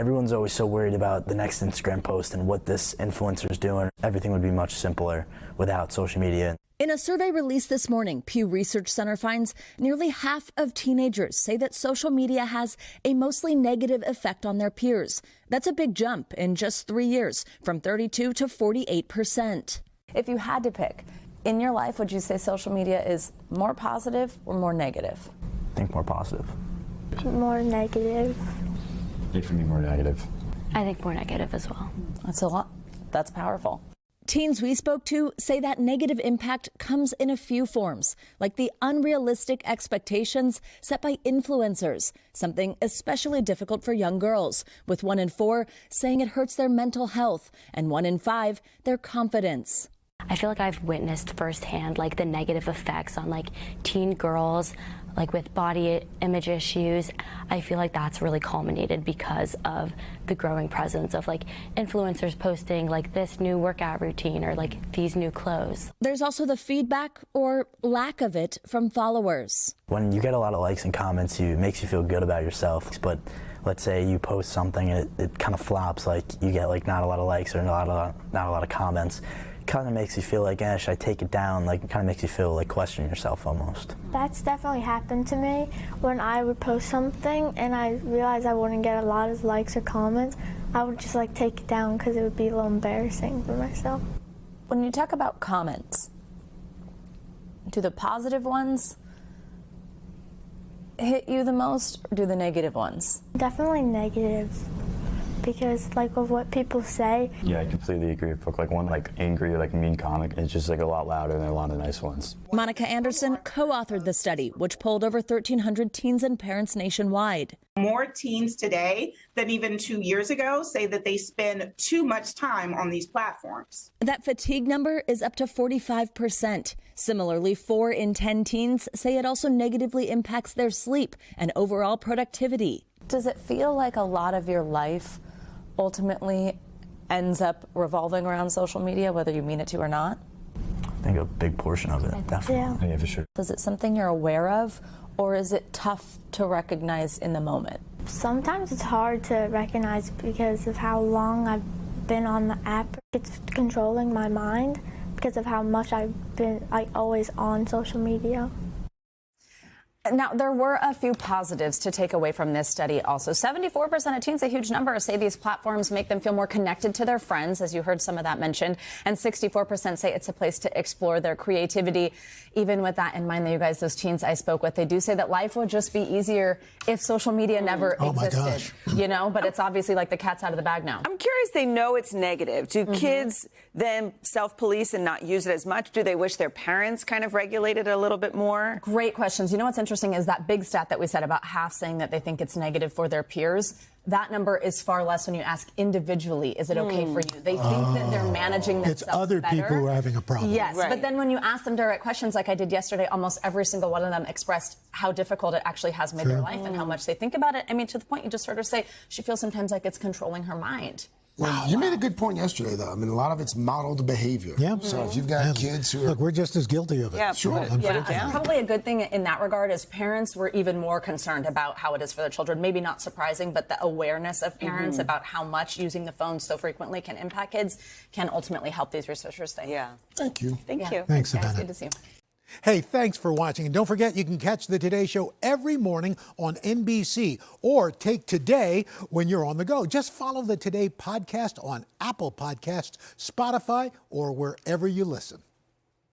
Everyone's always so worried about the next Instagram post and what this influencer is doing. Everything would be much simpler without social media. In a survey released this morning, Pew Research Center finds nearly half of teenagers say that social media has a mostly negative effect on their peers. That's a big jump in just 3 years, from 32 to 48%. If you had to pick, in your life, would you say social media is more positive or more negative? I think more positive. More negative. I think for me, more negative. I think more negative as well. That's a lot. That's powerful. Teens we spoke to say that negative impact comes in a few forms, like the unrealistic expectations set by influencers, something especially difficult for young girls, with 1 in 4 saying it hurts their mental health and 1 in 5 their confidence. I feel like I've witnessed firsthand like the negative effects on like teen girls, like with body image issues. I feel like that's really culminated because of the growing presence of like influencers posting like this new workout routine or like these new clothes. There's also the feedback or lack of it from followers. When you get a lot of likes and comments, it makes you feel good about yourself. But let's say you post something and it kind of flops, like you get like not a lot of likes or not a lot of comments. Kind of makes you feel like, should I take it down? Like, it kind of makes you feel like questioning yourself almost. That's definitely happened to me when I would post something and I realized I wouldn't get a lot of likes or comments. I would just like take it down because it would be a little embarrassing for myself. When you talk about comments, do the positive ones hit you the most or do the negative ones? Definitely negative. Because like of what people say. Yeah, I completely agree. Like one like angry or like mean comic, it's just like a lot louder than a lot of nice ones. Monica Anderson co-authored the study, which polled over 1,300 teens and parents nationwide. More teens today than even 2 years ago say that they spend too much time on these platforms. That fatigue number is up to 45%. Similarly, 4 in 10 teens say it also negatively impacts their sleep and overall productivity. Does it feel like a lot of your life ultimately ends up revolving around social media, whether you mean it to or not? I think a big portion of it, definitely. Yeah, for sure. Is it something you're aware of, or is it tough to recognize in the moment? Sometimes it's hard to recognize because of how long I've been on the app. It's controlling my mind because of how much I've been always on social media. Now, there were a few positives to take away from this study also. 74% of teens, a huge number, say these platforms make them feel more connected to their friends, as you heard some of that mentioned, and 64% say it's a place to explore their creativity. Even with that in mind, you guys, those teens I spoke with, they do say that life would just be easier if social media never existed, you know, but it's obviously like the cat's out of the bag now. I'm curious, they know it's negative. Do kids then self-police and not use it as much? Do they wish their parents kind of regulated it a little bit more? Great questions. You know what's interesting is that big stat that we said about half saying that they think it's negative for their peers. That number is far less when you ask individually, is it okay for you? They think that they're managing themselves It's other better. people who are having a problem. Yes, Right. but then when you ask them direct questions like I did yesterday, almost every single one of them expressed how difficult it actually has made their life and how much they think about it. I mean, to the point you just heard her say she feels sometimes like it's controlling her mind. Well, you made a good point yesterday, though. I mean, a lot of it's modeled behavior. Yeah. So if you've got kids who are... Look, we're just as guilty of it. Yeah, Sure. Probably a good thing in that regard is parents were even more concerned about how it is for their children. Maybe not surprising, but the awareness of parents about how much using the phone so frequently can impact kids can ultimately help these researchers think. Yeah. Thank you. Thank you. Thanks, Guys, Savannah. good to see you. Hey, thanks for watching. And don't forget, you can catch the Today Show every morning on NBC or take Today when you're on the go. Just follow the Today podcast on Apple Podcasts, Spotify, or wherever you listen.